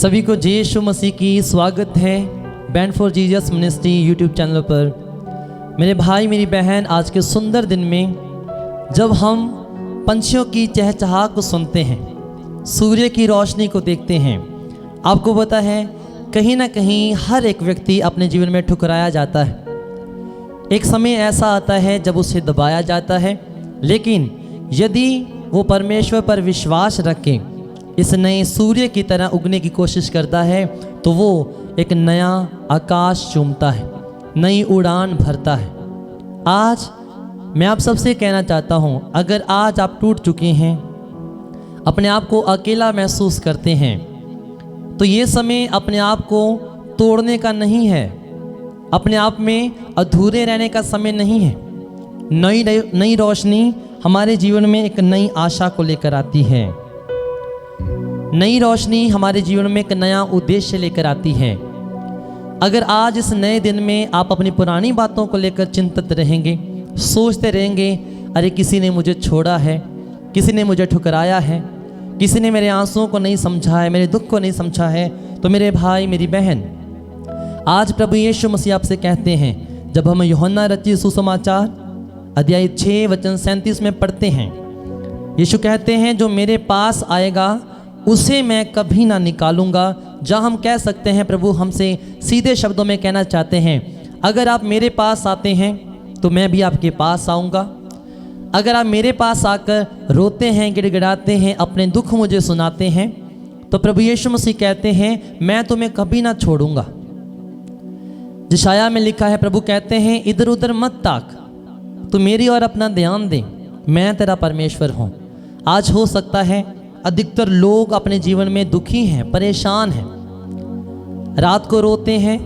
सभी को जय यीशु मसीह की स्वागत है band for Jesus ministry YouTube channel पर। मेरे भाई मेरी बहन, आज के सुंदर दिन में जब हम पंछियों की चहचहा को सुनते हैं, सूर्य की रोशनी को देखते हैं, आपको पता है कहीं ना कहीं हर एक व्यक्ति अपने जीवन में ठुकराया जाता है। एक समय ऐसा आता है जब उसे दबाया जाता है, लेकिन यदि वो परमेश्वर पर विश्वास रखे, इस नए सूर्य की तरह उगने की कोशिश करता है, तो वो एक नया आकाश चूमता है, नई उड़ान भरता है। आज मैं आप सबसे कहना चाहता हूँ, अगर आज आप टूट चुके हैं, अपने आप को अकेला महसूस करते हैं, तो ये समय अपने आप को तोड़ने का नहीं है, अपने आप में अधूरे रहने का समय नहीं है। नई रोशनी हमारे जीवन में एक नई आशा को लेकर आती है। नई रोशनी हमारे जीवन में एक नया उद्देश्य लेकर आती है। अगर आज इस नए दिन में आप अपनी पुरानी बातों को लेकर चिंतित रहेंगे, सोचते रहेंगे, अरे किसी ने मुझे छोड़ा है, किसी ने मुझे ठुकराया है, किसी ने मेरे आंसुओं को नहीं समझा है, मेरे दुख को नहीं समझा है, तो मेरे भाई मेरी बहन, आज प्रभु यीशु मसीह आपसे कहते हैं, जब हम यूहन्ना रचित सुसमाचार अध्याय 6 वचन 37 में पढ़ते हैं, यीशु कहते हैं, जो मेरे पास आएगा उसे मैं कभी ना निकालूंगा। जहाँ हम कह सकते हैं प्रभु हमसे सीधे शब्दों में कहना चाहते हैं, अगर आप मेरे पास आते हैं तो मैं भी आपके पास आऊँगा। अगर आप मेरे पास आकर रोते हैं, गिड़गिड़ाते हैं, अपने दुख मुझे सुनाते हैं, तो प्रभु यीशु मसीह कहते हैं मैं तुम्हें कभी ना छोड़ूंगा। यशायाह में लिखा है, प्रभु कहते हैं इधर उधर मत ताक, तू मेरी ओर अपना ध्यान दे, मैं तेरा परमेश्वर हूँ। आज हो सकता है अधिकतर लोग अपने जीवन में दुखी हैं, परेशान हैं, रात को रोते हैं।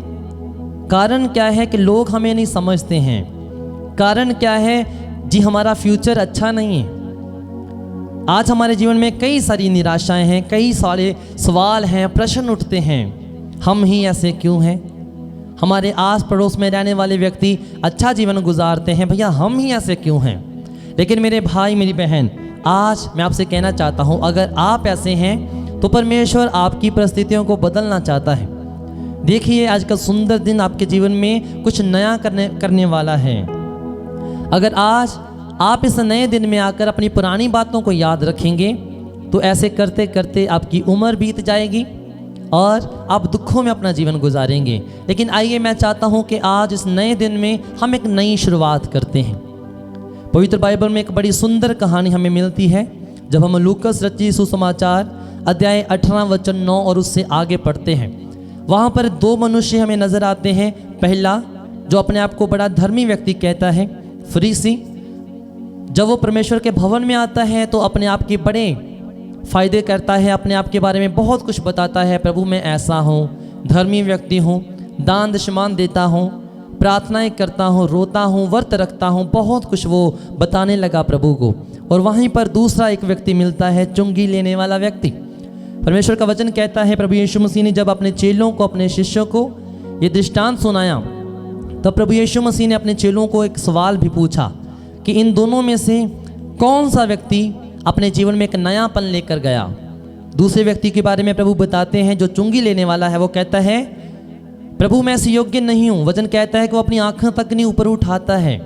कारण क्या है कि लोग हमें नहीं समझते हैं। कारण क्या है जी, हमारा फ्यूचर अच्छा नहीं है। आज हमारे जीवन में कई सारी निराशाएं हैं, कई सारे सवाल हैं, प्रश्न उठते हैं, हम ही ऐसे क्यों हैं। हमारे आस पड़ोस में रहने वाले व्यक्ति अच्छा जीवन गुजारते हैं, भैया हम ही ऐसे क्यों हैं। लेकिन मेरे भाई मेरी बहन, आज मैं आपसे कहना चाहता हूं, अगर आप ऐसे हैं तो परमेश्वर आपकी परिस्थितियों को बदलना चाहता है। देखिए, आज का सुंदर दिन आपके जीवन में कुछ नया करने वाला है। अगर आज आप इस नए दिन में आकर अपनी पुरानी बातों को याद रखेंगे, तो ऐसे करते करते आपकी उम्र बीत जाएगी और आप दुखों में अपना जीवन गुजारेंगे। लेकिन आइए, मैं चाहता हूं कि आज इस नए दिन में हम एक नई शुरुआत करते हैं। पवित्र बाइबल में एक बड़ी सुंदर कहानी हमें मिलती है, जब हम लूकस रचित सुसमाचार अध्याय 18 वचन 9 और उससे आगे पढ़ते हैं। वहाँ पर दो मनुष्य हमें नजर आते हैं। पहला, जो अपने आप को बड़ा धर्मी व्यक्ति कहता है, फरीसी, जब वो परमेश्वर के भवन में आता है तो अपने आप के बड़े फायदे करता है, अपने आप के बारे में बहुत कुछ बताता है। प्रभु मैं ऐसा हूँ, धर्मी व्यक्ति हूँ, दान दशमान देता हूँ, प्रार्थनाएं करता हूँ, रोता हूँ, व्रत रखता हूँ, बहुत कुछ वो बताने लगा प्रभु को। और वहीं पर दूसरा एक व्यक्ति मिलता है, चुंगी लेने वाला व्यक्ति। परमेश्वर का वचन कहता है, प्रभु यीशु मसीह ने जब अपने चेलों को, अपने शिष्यों को ये दृष्टांत सुनाया, तब प्रभु यीशु मसीह ने अपने चेलों को एक सवाल भी पूछा कि इन दोनों में से कौन सा व्यक्ति अपने जीवन में एक नयापन लेकर गया। दूसरे व्यक्ति के बारे में प्रभु बताते हैं, जो चुंगी लेने वाला है, वो कहता है, प्रभु मैं ऐसे योग्य नहीं हूँ। वचन कहता है कि वो अपनी आंखें तक नहीं ऊपर उठाता है,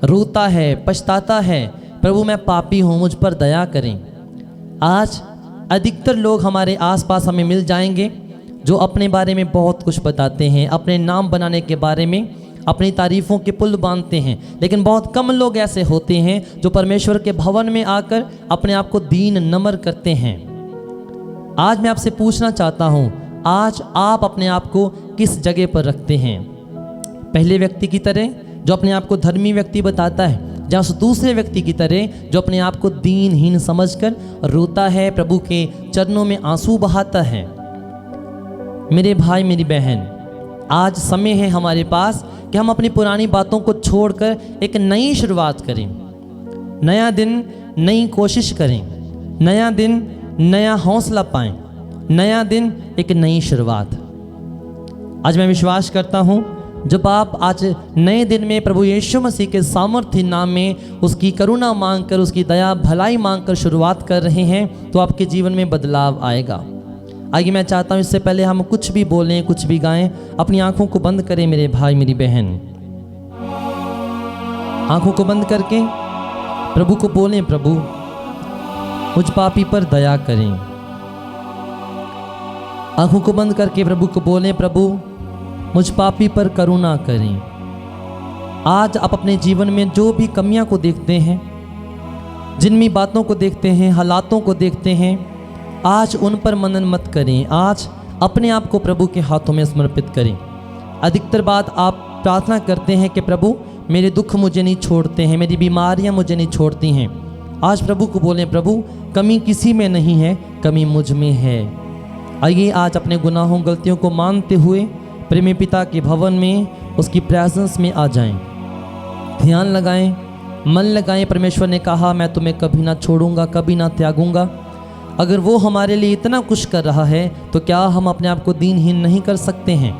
रोता है, पछताता है, प्रभु मैं पापी हूँ, मुझ पर दया करें। आज अधिकतर लोग हमारे आसपास हमें मिल जाएंगे जो अपने बारे में बहुत कुछ बताते हैं, अपने नाम बनाने के बारे में अपनी तारीफ़ों के पुल बांधते हैं। लेकिन बहुत कम लोग ऐसे होते हैं जो परमेश्वर के भवन में आकर अपने आप को दीन नम्र करते हैं। आज मैं आपसे पूछना चाहता हूँ, आज आप अपने आप को किस जगह पर रखते हैं? पहले व्यक्ति की तरह जो अपने आप को धर्मी व्यक्ति बताता है, या उस दूसरे व्यक्ति की तरह जो अपने आप को दीनहीन समझकर रोता है, प्रभु के चरणों में आंसू बहाता है? मेरे भाई मेरी बहन, आज समय है हमारे पास कि हम अपनी पुरानी बातों को छोड़कर एक नई शुरुआत करें। नया दिन नई कोशिश करें, नया दिन नया हौसला पाएं, नया दिन एक नई शुरुआत। आज मैं विश्वास करता हूं, जब आप आज नए दिन में प्रभु यीशु मसीह के सामर्थ्य नाम में उसकी करुणा मांगकर, उसकी दया भलाई मांगकर शुरुआत कर रहे हैं, तो आपके जीवन में बदलाव आएगा। आइए मैं चाहता हूँ इससे पहले हम कुछ भी बोलें, कुछ भी गाएं, अपनी आंखों को बंद करें मेरे भाई मेरी बहन। आंखों को बंद करके प्रभु को बोलें, प्रभु मुझ पापी पर दया करें। आंखों को बंद करके प्रभु को बोलें, प्रभु मुझ पापी पर करुणा करें। आज आप अपने जीवन में जो भी कमियां को देखते हैं, जिन भी बातों को देखते हैं, हालातों को देखते हैं, आज उन पर मनन मत करें। आज अपने आप को प्रभु के हाथों में समर्पित करें। अधिकतर बात आप प्रार्थना करते हैं कि प्रभु मेरे दुख मुझे नहीं छोड़ते हैं, मेरी बीमारियां मुझे नहीं छोड़ती हैं। आज प्रभु को बोलें, प्रभु कमी किसी में नहीं है, कमी मुझ में है। आइए आज अपने गुनाहों गलतियों को मानते हुए प्रेमी पिता के भवन में, उसकी प्रेजेंस में आ जाएं। ध्यान लगाएं, मन लगाएं। परमेश्वर ने कहा मैं तुम्हें कभी ना छोड़ूंगा, कभी ना त्यागूंगा। अगर वो हमारे लिए इतना कुछ कर रहा है तो क्या हम अपने आप को दीनहीन नहीं कर सकते हैं।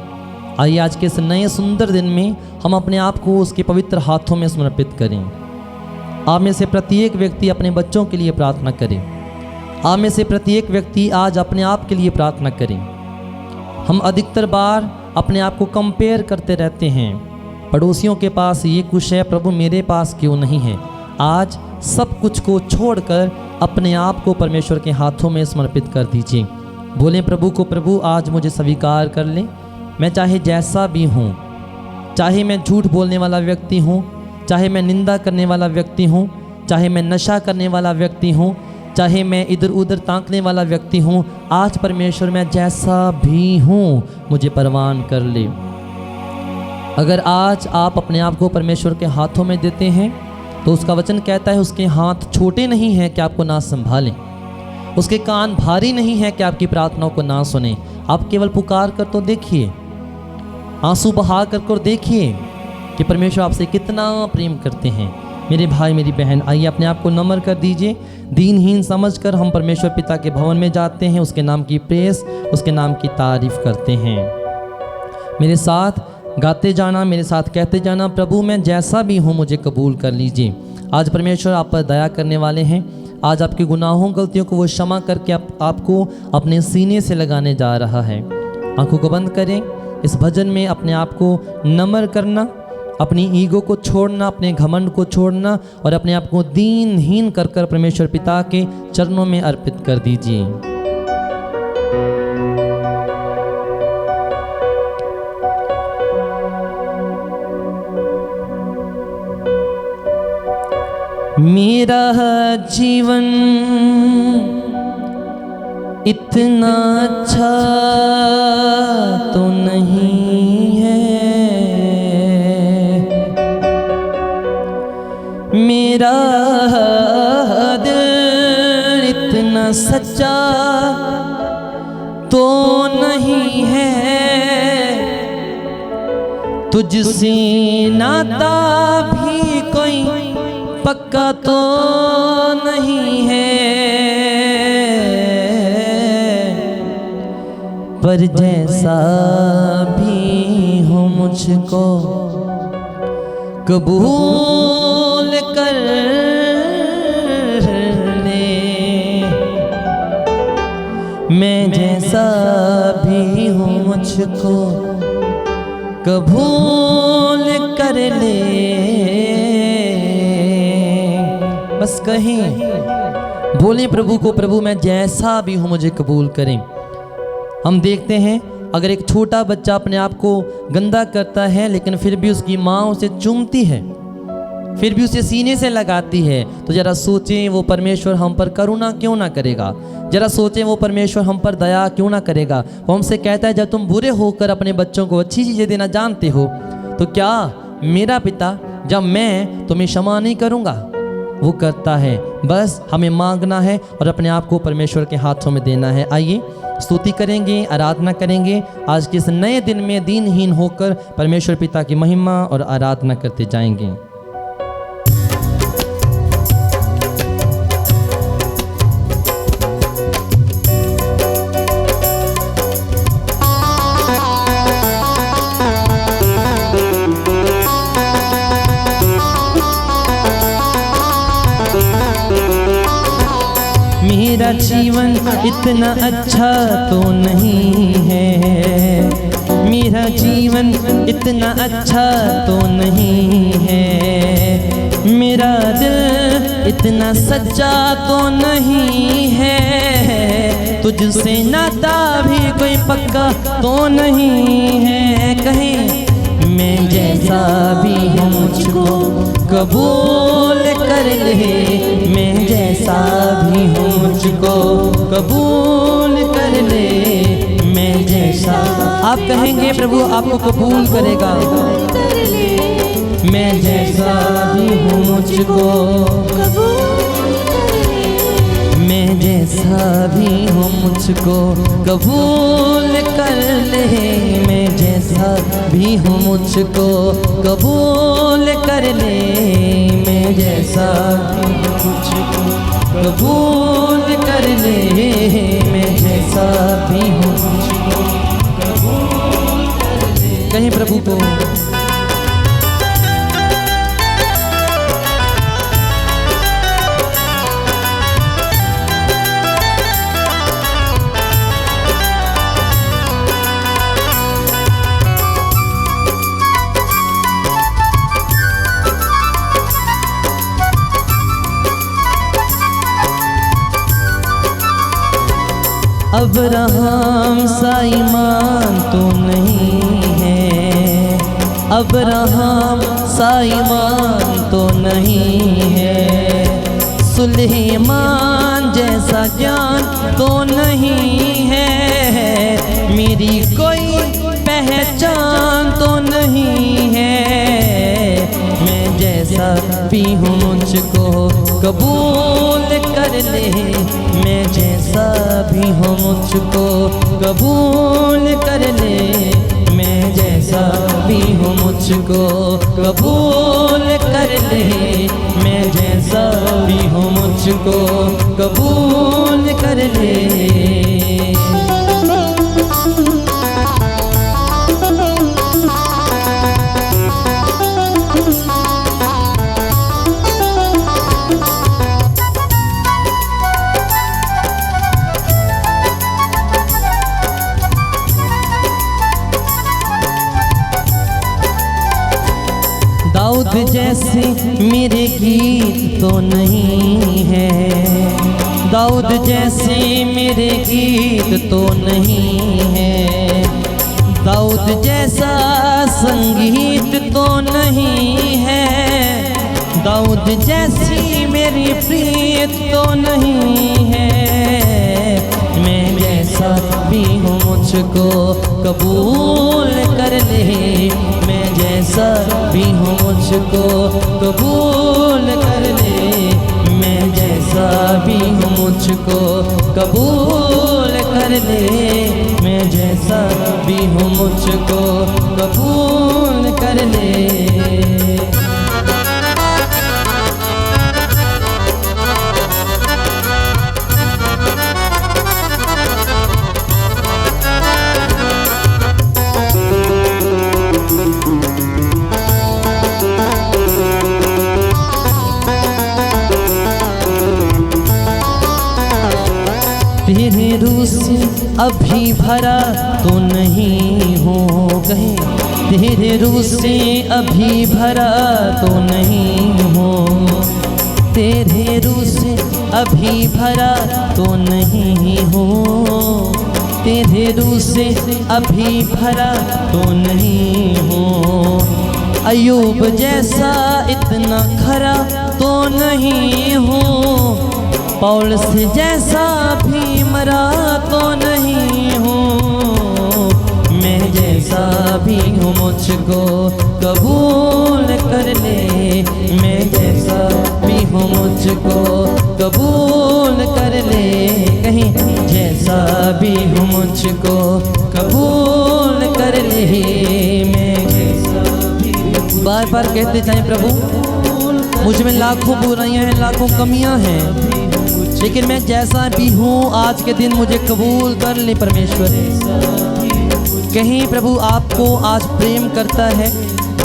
आइए आज के इस नए सुंदर दिन में हम अपने आप को उसके पवित्र हाथों में समर्पित करें। आप में से प्रत्येक व्यक्ति अपने बच्चों के लिए प्रार्थना करें। आप में से प्रत्येक व्यक्ति आज अपने आप के लिए प्रार्थना करें। हम अधिकतर बार अपने आप को कंपेयर करते रहते हैं, पड़ोसियों के पास ये कुछ है, प्रभु मेरे पास क्यों नहीं है। आज सब कुछ को छोड़कर अपने आप को परमेश्वर के हाथों में समर्पित कर दीजिए। बोलें प्रभु को, प्रभु आज मुझे स्वीकार कर लें। मैं चाहे जैसा भी हूँ, चाहे मैं झूठ बोलने वाला व्यक्ति हूँ, चाहे मैं निंदा करने वाला व्यक्ति हूँ, चाहे मैं नशा करने वाला व्यक्ति हूँ, चाहे मैं इधर उधर ताकने वाला व्यक्ति हूँ, आज परमेश्वर मैं जैसा भी हूँ मुझे परवान कर ले। अगर आज आप अपने आप को परमेश्वर के हाथों में देते हैं तो उसका वचन कहता है उसके हाथ छोटे नहीं हैं कि आपको ना संभालें, उसके कान भारी नहीं हैं कि आपकी प्रार्थनाओं को ना सुने। आप केवल पुकार कर तो देखिए, आंसू बहा कर देखिए कि परमेश्वर आपसे कितना प्रेम करते हैं। मेरे भाई मेरी बहन, आइए अपने आप को नम्र कर दीजिए। दीनहीन समझकर हम परमेश्वर पिता के भवन में जाते हैं, उसके नाम की प्रेस, उसके नाम की तारीफ करते हैं। मेरे साथ गाते जाना, मेरे साथ कहते जाना, प्रभु मैं जैसा भी हूँ मुझे कबूल कर लीजिए। आज परमेश्वर आप पर दया करने वाले हैं। आज आपके गुनाहों गलतियों को वो क्षमा करके आपको अपने सीने से लगाने जा रहा है। आंखों को बंद करें। इस भजन में अपने आप को नम्र करना, अपनी ईगो को छोड़ना, अपने घमंड को छोड़ना और अपने आप को दीनहीन कर परमेश्वर पिता के चरणों में अर्पित कर दीजिए। मेरा जीवन इतना अच्छा तो नहीं है, मेरा दिल इतना सच्चा तो नहीं है, तुझसे नाता भी कोई पक्का तो नहीं है, पर जैसा भी हो मुझको कबूल कर ले। मैं जैसा भी हूँ मुझको कबूल कर ले। बस कहें, बोलें प्रभु को, प्रभु मैं जैसा भी हूँ मुझे कबूल करें। हम देखते हैं अगर एक छोटा बच्चा अपने आप को गंदा करता है लेकिन फिर भी उसकी माँ उसे चूमती है, फिर भी उसे सीने से लगाती है, तो जरा सोचें वो परमेश्वर हम पर करुणा क्यों ना करेगा। जरा सोचें वो परमेश्वर हम पर दया क्यों ना करेगा। वो हमसे कहता है जब तुम बुरे होकर अपने बच्चों को अच्छी चीज़ें देना जानते हो तो क्या मेरा पिता जब मैं तुम्हें क्षमा नहीं करूँगा। वो करता है। बस हमें मांगना है और अपने आप को परमेश्वर के हाथों में देना है। आइए स्तुति करेंगे, आराधना करेंगे। आज के इस नए दिन में दीनहीन होकर परमेश्वर पिता की महिमा और आराधना करते जाएंगे। मेरा जीवन इतना अच्छा तो नहीं है, मेरा जीवन इतना अच्छा तो नहीं है, मेरा दिल इतना सच्चा तो नहीं है, तुझसे नाता भी कोई पक्का तो नहीं है। कहीं मैं जैसा भी हूँ मुझको कबूल कर ले, मैं जैसा भी हूँ मुझको कबूल कर ले, मैं जैसा। आप कहेंगे प्रभु आपको कबूल करेगा। मैं जैसा भी हूँ मुझको मैं जैसा भी हूँ मुझको कबूल कर ले, मैं जैसा भी हूँ मुझको कबूल कर ले, मैं जैसा भी हूँ मुझको कबूल कर ले, मैं जैसा भी हूँ मुझको कबूल कर ले। कहीं प्रभु को अब्राहम सा ईमान तो नहीं है, अब्राहम सा ईमान तो नहीं है, सुलेमान जैसा ज्ञान तो नहीं है, मेरी कोई पहचान तो नहीं है, मैं जैसा भी हूँ मुझको कबूल कर ले, मैं जैसा भी हूँ मुझको कबूल कर ले, मैं जैसा भी हूँ मुझको कबूल कर ले, मैं जैसा भी हूँ मुझको कबूल कर ले। दाऊद जैसे मेरे गीत तो नहीं है, दाऊद जैसे मेरे गीत तो नहीं है, दाऊद जैसा संगीत तो नहीं है, दाऊद जैसी मेरी प्रीत तो नहीं है, मैं जैसा भी हूँ मुझको कबूल कर ले, मैं जैसा भी हूँ मुझको कबूल कर ले, मैं जैसा भी हूँ मुझको कबूल कर ले, मैं जैसा भी हूँ मुझको कबूल कर ले। तेरे रूह से अभी भरा तो नहीं हो गए, तेरे रूह से अभी भरा तो नहीं हो, तेरे रूह से अभी भरा तो नहीं हो, तेरे रूह से अभी भरा तो नहीं हो, अयूब जैसा इतना खरा तो नहीं हो, पौलुस जैसा भी मरा तो नहीं हूँ, मैं जैसा भी हूँ मुझको कबूल कर ले, मैं जैसा भी हूँ मुझको कबूल कर ले, कहीं जैसा भी हूँ मुझको कबूल कर ले, मैं जैसा भी। बार बार कहते जाएं प्रभु मुझ में लाखों बुराइयां हैं, लाखों कमियां हैं, लेकिन मैं जैसा भी हूँ आज के दिन मुझे कबूल कर ले परमेश्वर। कहीं प्रभु आपको आज प्रेम करता है,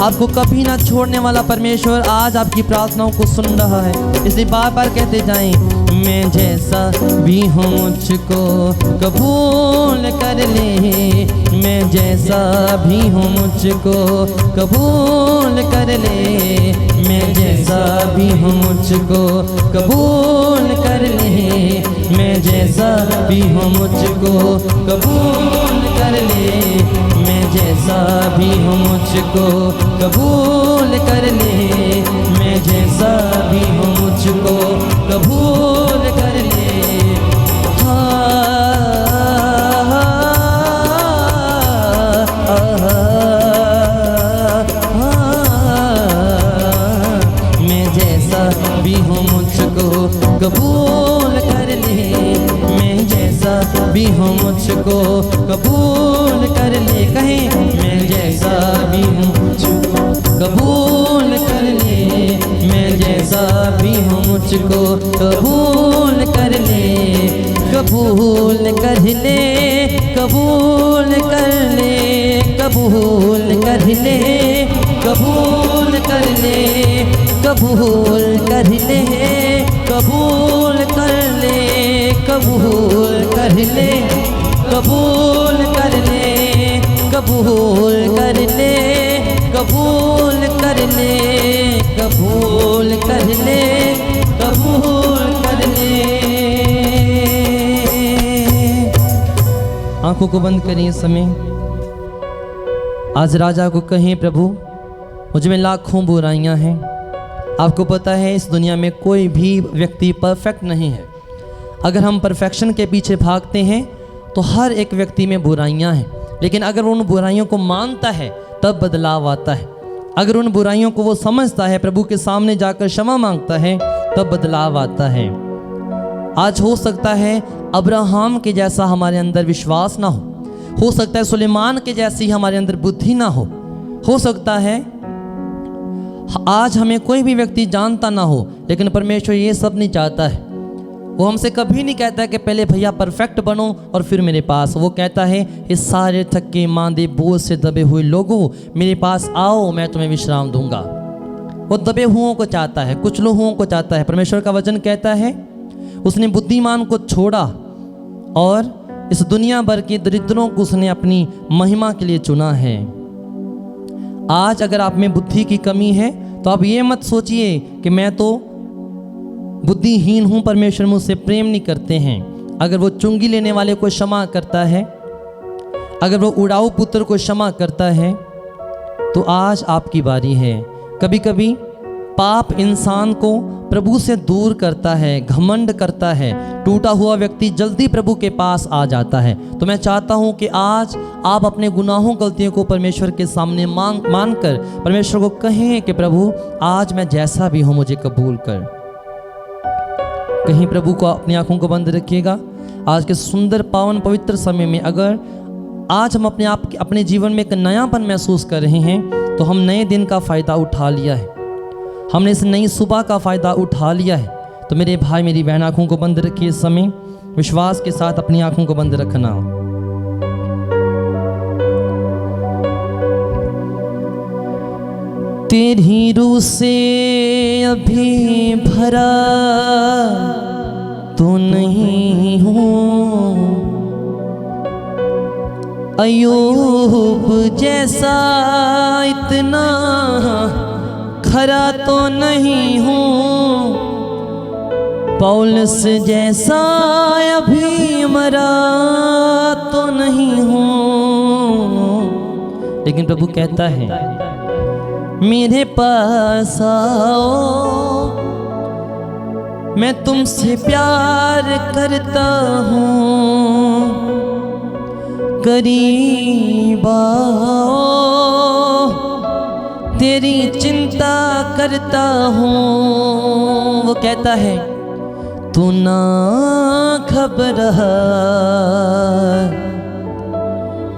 आपको कभी ना छोड़ने वाला परमेश्वर आज आपकी प्रार्थनाओं को सुन रहा है, इसलिए बार बार कहते जाएं मैं जैसा भी हूँ मुझको कबूल कर ले, मैं जैसा भी हूँ मुझको कबूल कर ले, मैं जैसा भी हूँ मुझको कबूल कर ले, मैं जैसा भी हूँ मुझको कबूल कर ले, मैं जैसा भी हूँ मुझको कबूल कर ले, मैं जैसा भी हूँ मुझको कबूल कर ले। मैं जैसा भी हूँ मुझको कबूल कर ले, मैं जैसा भी हूँ मुझको कबूल कर ले। कहें मैं जैसा भी हूँ मुझको कबूल कर ले, मैं जैसा भी हूँ मुझको कबूल कर ले, कबूल कर ले, कबूल कर ले, कबूल कर ले, कबूल कर ले, कबूल कर ले, कबूल कर ले, कबूल कर ले, कबूल कर ले, कबूल कर ले, कबूल कर ले, कबूल कर ले, कबूल कर ले। आंखों को बंद करिए इस समय। आज राजा को कहें प्रभु मुझ में लाखों बुराइयां हैं। आपको पता है इस दुनिया में कोई भी व्यक्ति परफेक्ट नहीं है। अगर हम परफेक्शन के पीछे भागते हैं तो हर एक व्यक्ति में बुराइयां हैं, लेकिन अगर वो उन बुराइयों को मानता है तब बदलाव आता है। अगर उन बुराइयों को वो समझता है, प्रभु के सामने जाकर क्षमा मांगता है, तब बदलाव आता है। आज हो सकता है अब्राहम के जैसा हमारे अंदर विश्वास ना हो सकता है सुलेमान के जैसी हमारे अंदर बुद्धि ना हो सकता है आज हमें कोई भी व्यक्ति जानता ना हो, लेकिन परमेश्वर ये सब नहीं चाहता है। वो हमसे कभी नहीं कहता है कि पहले भैया परफेक्ट बनो और फिर मेरे पास। वो कहता है इस सारे थके मांदे बोझ से दबे हुए लोगों मेरे पास आओ, मैं तुम्हें विश्राम दूंगा। वो दबे हुओं को चाहता है, कुचले हुओं को चाहता है। परमेश्वर का वचन कहता है उसने बुद्धिमान को छोड़ा और इस दुनिया भर के दरिद्रों को उसने अपनी महिमा के लिए चुना है। आज अगर आप में बुद्धि की कमी है तो आप ये मत सोचिए कि मैं तो बुद्धिहीन हूँ, परमेश्वर मुझसे प्रेम नहीं करते हैं। अगर वो चुंगी लेने वाले को क्षमा करता है, अगर वो उड़ाऊ पुत्र को क्षमा करता है, तो आज आपकी बारी है। कभी कभी पाप इंसान को प्रभु से दूर करता है, घमंड करता है। टूटा हुआ व्यक्ति जल्दी प्रभु के पास आ जाता है। तो मैं चाहता हूं कि आज आप अपने गुनाहों गलतियों को परमेश्वर के सामने मान कर परमेश्वर को कहें कि प्रभु आज मैं जैसा भी हूं मुझे कबूल कर। कहीं प्रभु को अपनी आंखों को बंद रखिएगा। आज के सुंदर पावन पवित्र समय में अगर आज हम अपने जीवन में एक नयापन महसूस कर रहे हैं तो हम नए दिन का फ़ायदा उठा लिया है, हमने इस नई सुबह का फ़ायदा उठा लिया है। तो मेरे भाई मेरी बहन आंखों को बंद रखिए इस समय, विश्वास के साथ अपनी आंखों को बंद रखना। तेरी रूह से अभी भरा तो नहीं हूँ, अयूब जैसा इतना खरा तो नहीं हूँ, पौलुस जैसा अभी मरा तो नहीं हूँ। लेकिन प्रभु कहता है मेरे पास आओ, मैं तुमसे प्यार करता हूँ, करीब आओ तेरी चिंता करता हूँ। वो कहता है तू ना घबरा,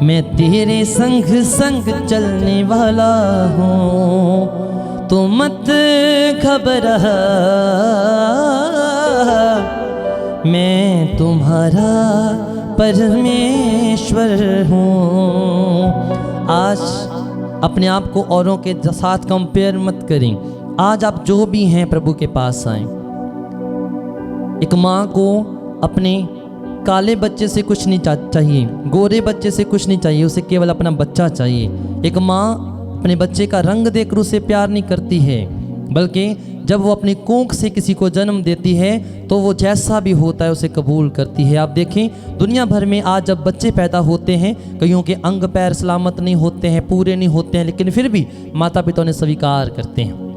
मैं तेरे संग संग चलने वाला हूँ, तो मत घबरा, मैं तुम्हारा परमेश्वर हूँ। आज अपने आप को औरों के साथ कंपेयर मत करें। आज आप जो भी हैं प्रभु के पास आएं। एक माँ को अपने काले बच्चे से कुछ नहीं चाहिए, गोरे बच्चे से कुछ नहीं चाहिए, उसे केवल अपना बच्चा चाहिए। एक माँ अपने बच्चे का रंग देखकर उसे प्यार नहीं करती है, बल्कि जब वो अपनी कोख से किसी को जन्म देती है तो वो जैसा भी होता है उसे कबूल करती है। आप देखें दुनिया भर में आज जब बच्चे पैदा होते हैं, कईयों के अंग पैर सलामत नहीं होते हैं, पूरे नहीं होते हैं, लेकिन फिर भी माता पिता उन्हें स्वीकार करते हैं।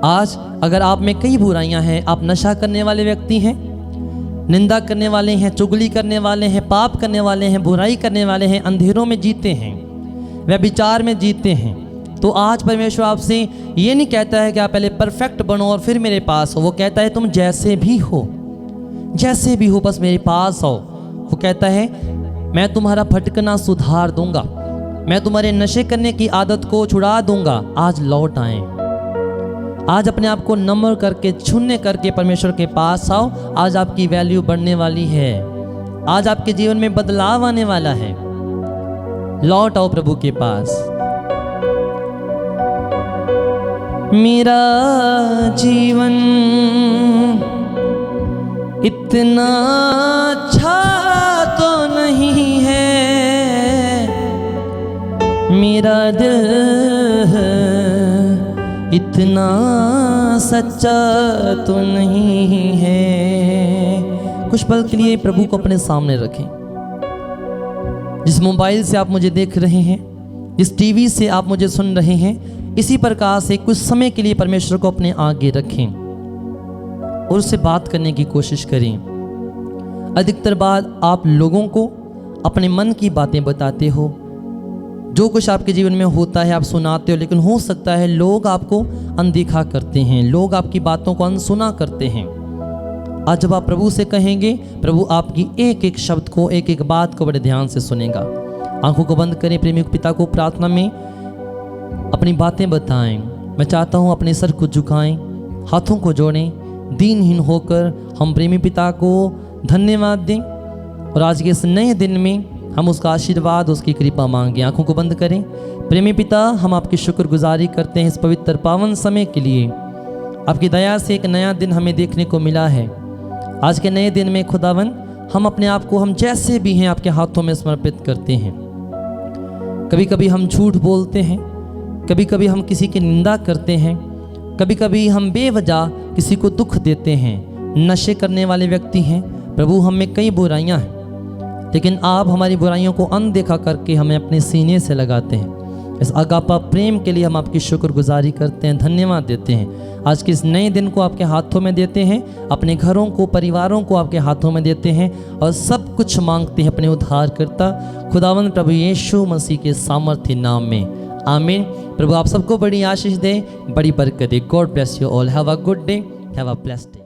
आज अगर आप में कई बुराइयां हैं, आप नशा करने वाले व्यक्ति हैं, निंदा करने वाले हैं, चुगली करने वाले हैं, पाप करने वाले हैं, बुराई करने वाले हैं, अंधेरों में जीते हैं, व्यभिचार में जीते हैं, तो आज परमेश्वर आपसे ये नहीं कहता है कि आप पहले परफेक्ट बनो और फिर मेरे पास हो। वो कहता है तुम जैसे भी हो, जैसे भी हो, बस मेरे पास आओ। वो कहता है मैं तुम्हारा भटकना सुधार दूंगा, मैं तुम्हारे नशे करने की आदत को छुड़ा दूंगा। आज लौट आए, आज अपने आप को नम्र करके छूने करके परमेश्वर के पास आओ। आज आपकी वैल्यू बढ़ने वाली है, आज आपके जीवन में बदलाव आने वाला है। लौट आओ प्रभु के पास। मेरा जीवन इतना अच्छा तो नहीं है, मेरा दिल इतना सच्चा तो नहीं है। कुछ पल के लिए प्रभु को अपने सामने रखें। जिस मोबाइल से आप मुझे देख रहे हैं, जिस टीवी से आप मुझे सुन रहे हैं, इसी प्रकार से कुछ समय के लिए परमेश्वर को अपने आगे रखें और उससे बात करने की कोशिश करें। अधिकतर बार आप लोगों को अपने मन की बातें बताते हो, जो कुछ आपके जीवन में होता है आप सुनाते हो, लेकिन हो सकता है लोग आपको अनदेखा करते हैं, लोग आपकी बातों को अनसुना करते हैं। आज जब आप प्रभु से कहेंगे, प्रभु आपकी एक एक शब्द को, एक एक बात को बड़े ध्यान से सुनेगा। आंखों को बंद करें, प्रेमी पिता को प्रार्थना में अपनी बातें बताएं। मैं चाहता हूं अपने सर को झुकाएं, हाथों को जोड़ें, दीनहीन होकर हम प्रेमी पिता को धन्यवाद दें और आज के इस नए दिन में हम उसका आशीर्वाद, उसकी कृपा मांगें। आंखों को बंद करें। प्रेमी पिता, हम आपकी शुक्रगुजारी करते हैं इस पवित्र पावन समय के लिए। आपकी दया से एक नया दिन हमें देखने को मिला है। आज के नए दिन में खुदावन हम अपने आप को, हम जैसे भी हैं, आपके हाथों में समर्पित करते हैं। कभी कभी हम झूठ बोलते हैं, कभी कभी हम किसी की निंदा करते हैं, कभी कभी हम बेवजह किसी को दुख देते हैं, नशे करने वाले व्यक्ति हैं। प्रभु हम में कई बुराइयां हैं, लेकिन आप हमारी बुराइयों को अनदेखा करके हमें अपने सीने से लगाते हैं। इस अगापा प्रेम के लिए हम आपकी शुक्रगुजारी करते हैं, धन्यवाद देते हैं। आज के इस नए दिन को आपके हाथों में देते हैं, अपने घरों को, परिवारों को आपके हाथों में देते हैं और सब कुछ मांगते हैं अपने उद्धारकर्ता खुदावंद प्रभु यीशु मसीह के सामर्थ्य नाम में, आमीन। प्रभु आप सबको बड़ी आशीष दे, बड़ी बरकत दे। God bless you all. Have a good day, have a blessed day.